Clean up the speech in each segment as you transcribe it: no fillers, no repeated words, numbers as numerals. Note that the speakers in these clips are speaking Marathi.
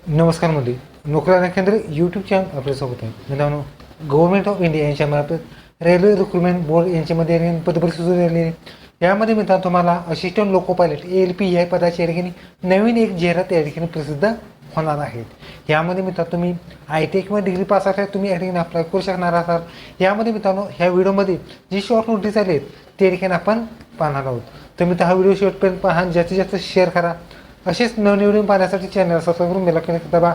नमस्कार मंडळी, नोकरी केंद्र यूट्यूब चॅनल आपल्यासोबत आहे. मित्रांनो, गव्हर्नमेंट ऑफ इंडिया यांच्यामार्फत रेल्वे रिक्रुटमेंट बोर्ड यांच्यामध्ये पदपरीक्षा सुरू झालेली आहे. यामध्ये मित्रांनो तुम्हाला असिस्टंट लोको पायलट ALP या पदाची या ठिकाणी नवीन एक जाहिरात या ठिकाणी प्रसिद्ध होणार आहेत. यामध्ये मित्रांनो तुम्ही ITI किंवा डिग्री पास असाल तुम्ही या ठिकाणी अप्लाय करू शकणार असाल. यामध्ये मित्रांनो ह्या व्हिडिओमध्ये जी शॉर्ट नोटीस आली आहेत ते ठिकाणी आपण पाहणार आहोत. तर मित्र हा व्हिडिओ शेवटपर्यंत पहा, जास्तीत जास्त शेअर करा. असेच नवीन व्हिडिओ पाहण्यासाठी चॅनल सबस्क्राईब करून बेल आयकॉन दाबा.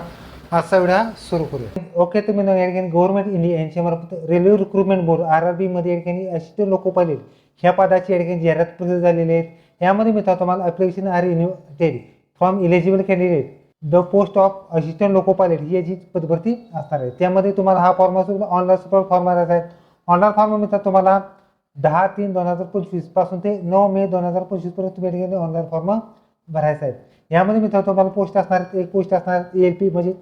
आजचा व्हिडिओ सुरू करूया. ओके, तर मित्रांनो या ठिकाणी गव्हर्नमेंट इंडिया यांच्यामार्फत रेल्वे रिक्रुटमेंट बोर्ड RRB मध्ये या ठिकाणी असिस्टंट लोको पायलट ह्या पदाची या ठिकाणी जाहिरात प्रसिद्ध झालेली आहे. यामध्ये मित्रांनो तुम्हाला application are invited from eligible candidate the post of assistant loco pilot ही जी पदभरती असणार आहे. त्यामध्ये तुम्हाला हा फॉर्म असेल ऑनलाईन सुपर फॉर्म आहे. ऑनलाईन फॉर्म मित्रांनो तुम्हाला 10/3/2025 पासून ते 9 मे 2025 पर्यंत तुम्ही या ठिकाणी ऑनलाईन फॉर्म भरायचा आहे. यामध्ये मित्रांनो तुम्हाला पोस्ट असणार आहेत, एक पोस्ट असणार ALP म्हणजे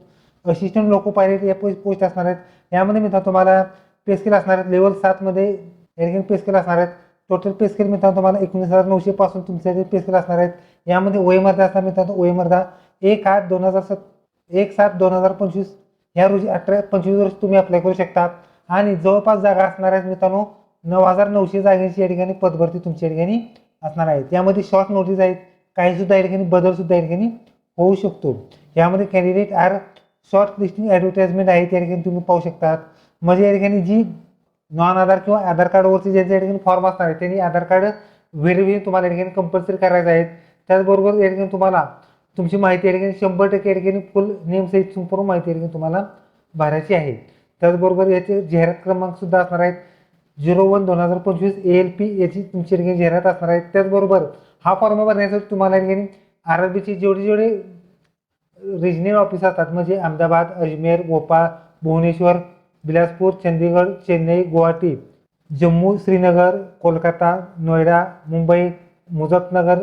असिस्टंट लोको पायलट या पोस्ट असणार आहेत. यामध्ये मित्रांनो तुम्हाला पे स्केल असणार आहेत लेवल 7 मध्ये या ठिकाणी पे स्केल असणार आहेत. टोटल पे स्केल मित्रांनो तुम्हाला 19,900 पासून तुमचे पे स्केल असणार आहेत. यामध्ये वयोमर्यादा असणार मित्रांनो, वयोमर्यादा 1/7/2025 या रोजी 18-25 वर्ष तुम्ही अप्लाय करू शकता. आणि जवळपास जागा असणार आहेत मित्रांनो 9,900 जागांची या ठिकाणी पदभरती तुमच्या ठिकाणी असणार आहे. यामध्ये शॉर्ट नोटीस आहेत, काही सुद्धा या ठिकाणी बदल सुद्धा या ठिकाणी होऊ शकतो. यामध्ये candidate are shortlisting advertisement आहे त्या ठिकाणी तुम्ही पाहू शकतात. म्हणजे या ठिकाणी जी नॉन आधार किंवा आधार कार्डवरती ज्यांच्या या ठिकाणी फॉर्म असणार आहे त्यांनी आधार कार्ड व्हेरिफिकेशन तुम्हाला या ठिकाणी कंपल्सरी करायचं आहे. त्याचबरोबर या ठिकाणी तुम्हाला तुमची माहिती या ठिकाणी 100% या ठिकाणी फुल नेम सहित संपूर्ण माहिती या ठिकाणी तुम्हाला भरायची आहे. त्याचबरोबर याचे जाहिरात क्रमांक सुद्धा असणार आहेत 01/2025 ALP याची तुमची ठिकाणी जाहिरात असणार आहे. त्याचबरोबर हा फॉर्म भरण्यासाठी तुम्हाला ठिकाणी RRBचे जेवढे रिजनल ऑफिस असतात म्हणजे अहमदाबाद, अजमेर, भोपाळ, भुवनेश्वर, बिलासपूर, चंदीगड, चेन्नई, गुवाहाटी, जम्मू, श्रीनगर, कोलकाता, नोएडा, मुंबई, मुझफ्फरनगर,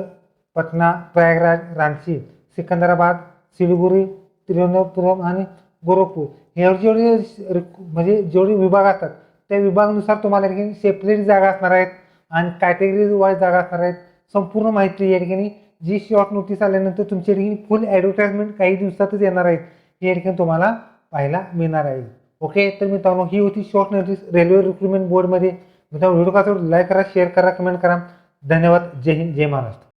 पटना, प्रयागराज, रांची, सिकंदराबाद, सिलिगुरी, तिरुवनंतपुरम आणि गोरखपूर हे जेवढे विभाग असतात त्या विभागानुसार तुम्हाला या ठिकाणी सेपरेट जागा असणार आहेत आणि कॅटेगरी वाईज जागा असणार आहेत. संपूर्ण माहिती या ठिकाणी जी शॉर्ट नोटीस आल्यानंतर तुमच्या ठिकाणी फुल ॲडव्हर्टाइजमेंट काही दिवसातच येणार आहेत हे या ठिकाणी तुम्हाला पाहायला मिळणार आहे. ओके, तर मित्रांनो ही होती शॉर्ट नोटीस रेल्वे रिक्रुटमेंट बोर्डमध्ये. मित्रांनो व्हिडिओ कसा लाईक करा, शेअर करा, कमेंट करा. धन्यवाद. जय हिंद, जय महाराष्ट्र.